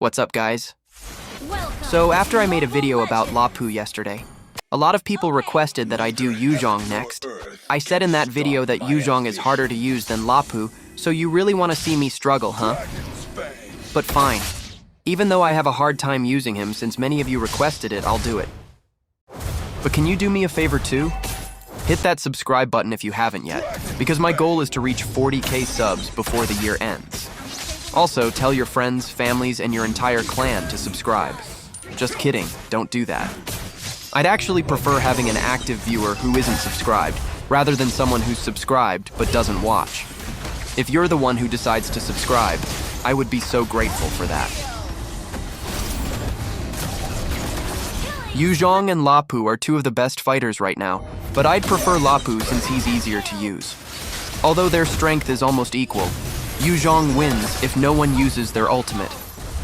What's up, guys? So after I made a video about Lapu yesterday, a lot of people requested that I do Yuzhong next. I said in that video that Yuzhong is harder to use than Lapu, so you really want to see me struggle, huh? But fine. Even though I have a hard time using him since many of you requested it, I'll do it. But can you do me a favor too? Hit that subscribe button if you haven't yet, because my goal is to reach 40k subs before the year ends. Also, tell your friends, families, and your entire clan to subscribe. Just kidding, don't do that. I'd actually prefer having an active viewer who isn't subscribed, rather than someone who's subscribed but doesn't watch. If you're the one who decides to subscribe, I would be so grateful for that. Yuzhong and Lapu are two of the best fighters right now, but I'd prefer Lapu since he's easier to use. Although their strength is almost equal, Yuzhong wins if no one uses their ultimate.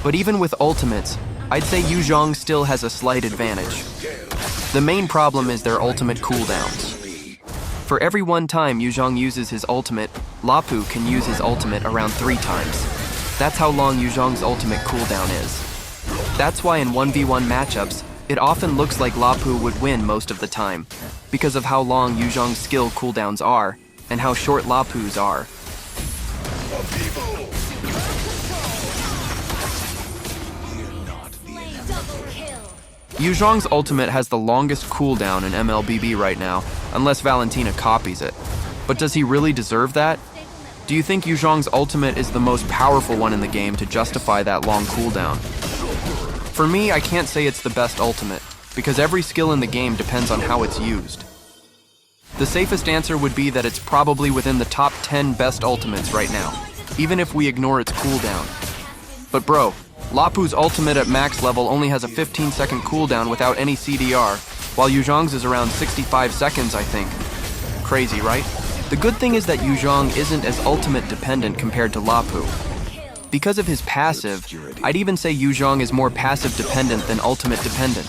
But even with ultimates, I'd say Yuzhong still has a slight advantage. The main problem is their ultimate cooldowns. For every one time Yuzhong uses his ultimate, Lapu can use his ultimate around 3 times. That's how long Yuzhong's ultimate cooldown is. That's why in 1v1 matchups, it often looks like Lapu would win most of the time, because of how long Yuzhong's skill cooldowns are, and how short Lapu's are. Yuzhong's ultimate has the longest cooldown in MLBB right now, unless Valentina copies it. But does he really deserve that? Do you think Yuzhong's ultimate is the most powerful one in the game to justify that long cooldown? For me, I can't say it's the best ultimate, because every skill in the game depends on how it's used. The safest answer would be that it's probably within the top 10 best ultimates right now, even if we ignore its cooldown. But bro, Lapu's ultimate at max level only has a 15-second cooldown without any CDR, while Yuzhong's is around 65 seconds, I think. Crazy, right? The good thing is that Yuzhong isn't as ultimate dependent compared to Lapu. Because of his passive, I'd even say Yuzhong is more passive dependent than ultimate dependent.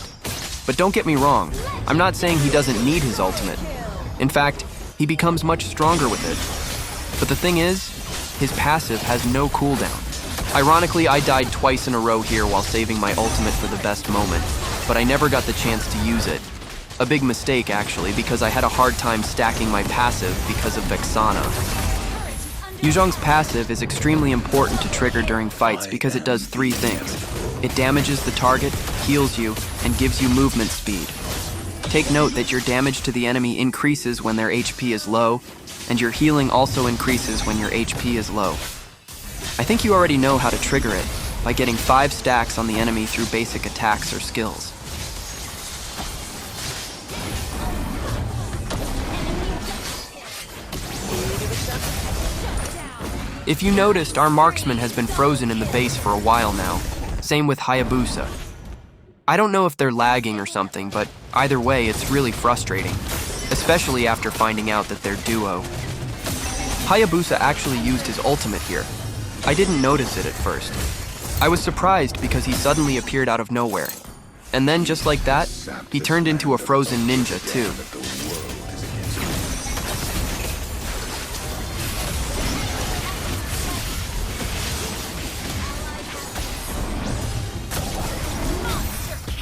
But don't get me wrong, I'm not saying he doesn't need his ultimate. In fact, he becomes much stronger with it. But the thing is, his passive has no cooldown. Ironically, I died twice in a row here while saving my ultimate for the best moment, but I never got the chance to use it. A big mistake, actually, because I had a hard time stacking my passive because of Vexana. Yuzhong's passive is extremely important to trigger during fights because it does 3 things. It damages the target, heals you, and gives you movement speed. Take note that your damage to the enemy increases when their HP is low, and your healing also increases when your HP is low. I think you already know how to trigger it, by getting 5 stacks on the enemy through basic attacks or skills. If you noticed, our marksman has been frozen in the base for a while now. Same with Hayabusa. I don't know if they're lagging or something, but either way, it's really frustrating, especially after finding out that they're duo. Hayabusa actually used his ultimate here. I didn't notice it at first. I was surprised because he suddenly appeared out of nowhere. And then just like that, he turned into a frozen ninja too.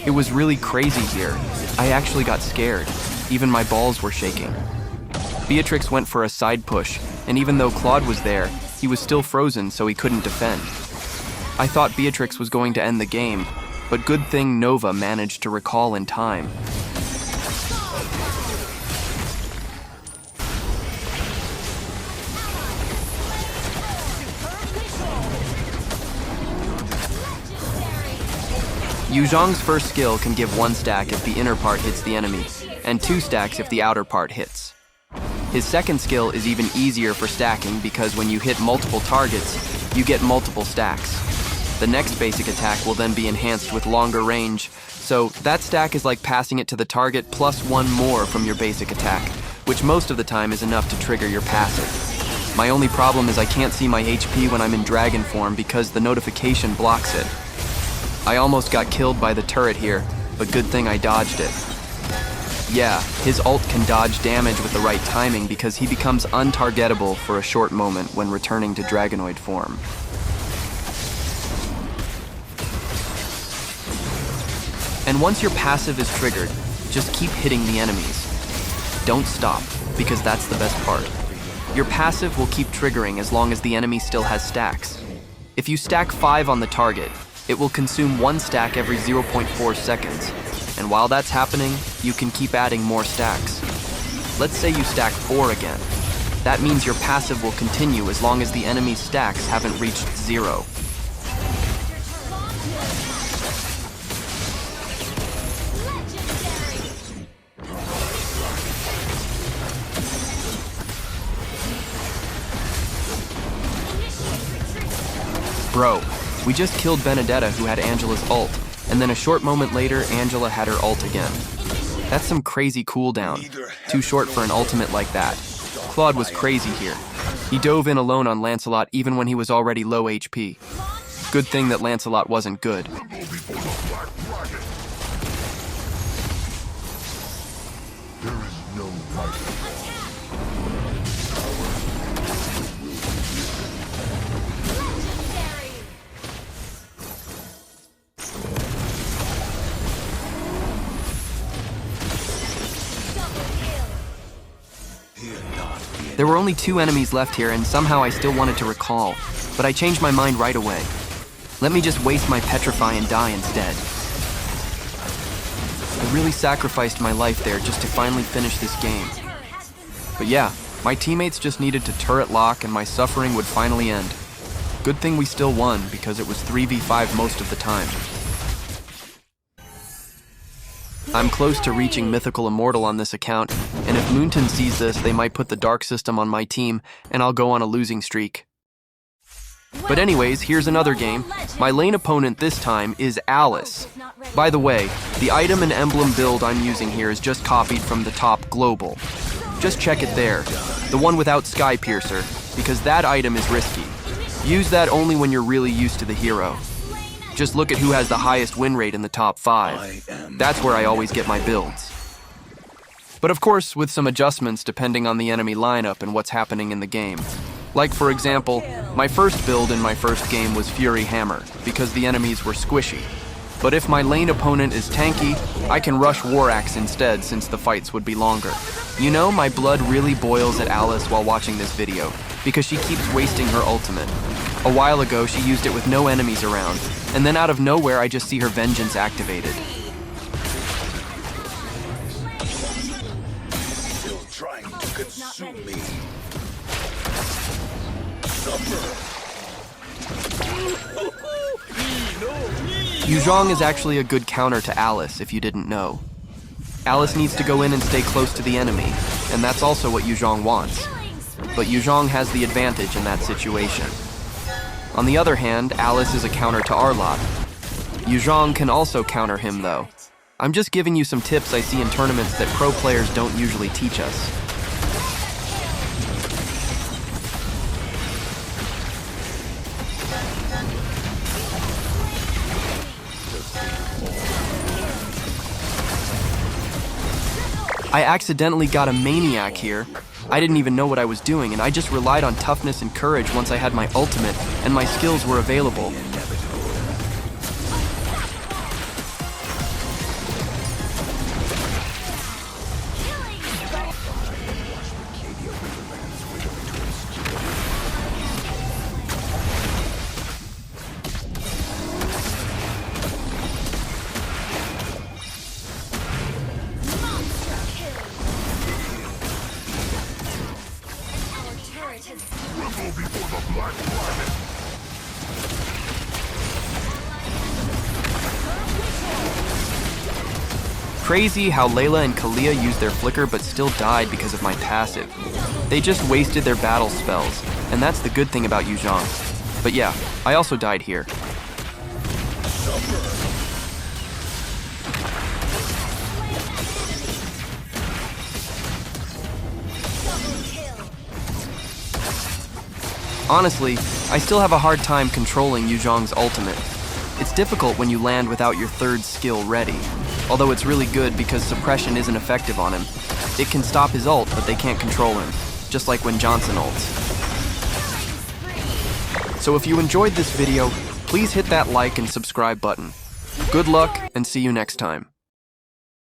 It was really crazy here. I actually got scared. Even my balls were shaking. Beatrix went for a side push, and even though Claude was there, he was still frozen so he couldn't defend. I thought Beatrix was going to end the game, but good thing Nova managed to recall in time. Yuzhong's first skill can give 1 stack if the inner part hits the enemy, and 2 stacks if the outer part hits. His second skill is even easier for stacking because when you hit multiple targets, you get multiple stacks. The next basic attack will then be enhanced with longer range, so that stack is like passing it to the target plus 1 more from your basic attack, which most of the time is enough to trigger your passive. My only problem is I can't see my HP when I'm in dragon form because the notification blocks it. I almost got killed by the turret here, but good thing I dodged it. Yeah, his ult can dodge damage with the right timing because he becomes untargetable for a short moment when returning to Dragonoid form. And once your passive is triggered, just keep hitting the enemies. Don't stop, because that's the best part. Your passive will keep triggering as long as the enemy still has stacks. If you stack 5 on the target, it will consume 1 stack every 0.4 seconds. And while that's happening, you can keep adding more stacks. Let's say you stack 4 again. That means your passive will continue as long as the enemy's stacks haven't reached 0. Bro, we just killed Benedetta who had Angela's ult, and then a short moment later, Angela had her ult again. That's some crazy cooldown. Too short for an ultimate like that. Claude was crazy here. He dove in alone on Lancelot even when he was already low HP. Good thing that Lancelot wasn't good. There were only 2 enemies left here, and somehow I still wanted to recall, but I changed my mind right away. Let me just waste my petrify and die instead. I really sacrificed my life there just to finally finish this game. But yeah, my teammates just needed to turret lock and my suffering would finally end. Good thing we still won, because it was 3v5 most of the time. I'm close to reaching Mythical Immortal on this account, and if Moonton sees this, they might put the Dark System on my team, and I'll go on a losing streak. But anyways, here's another game. My lane opponent this time is Alice. By the way, the item and emblem build I'm using here is just copied from the top global. Just check it there, the one without Sky Piercer, because that item is risky. Use that only when you're really used to the hero. Just look at who has the highest win rate in the top 5. That's where I always get my builds. But of course, with some adjustments depending on the enemy lineup and what's happening in the game. Like for example, my first build in my first game was Fury Hammer, because the enemies were squishy. But if my lane opponent is tanky, I can rush War Axe instead since the fights would be longer. You know, my blood really boils at Alice while watching this video, because she keeps wasting her ultimate. A while ago, she used it with no enemies around, and then out of nowhere, I just see her vengeance activated. Still trying to consume me. Yuzhong is actually a good counter to Alice, if you didn't know. Alice needs to go in and stay close to the enemy, and that's also what Yuzhong wants. But Yuzhong has the advantage in that situation. On the other hand, Alice is a counter to our lot. Yuzhong can also counter him though. I'm just giving you some tips I see in tournaments that pro players don't usually teach us. I accidentally got a maniac here. I didn't even know what I was doing, and I just relied on toughness and courage once I had my ultimate and my skills were available. Crazy how Layla and Kalia used their flicker but still died because of my passive. They just wasted their battle spells, and that's the good thing about Yuzhong. But yeah, I also died here. Honestly, I still have a hard time controlling Yuzhong's ultimate. It's difficult when you land without your third skill ready, although it's really good because suppression isn't effective on him. It can stop his ult, but they can't control him, just like when Johnson ults. So if you enjoyed this video, please hit that like and subscribe button. Good luck, and see you next time.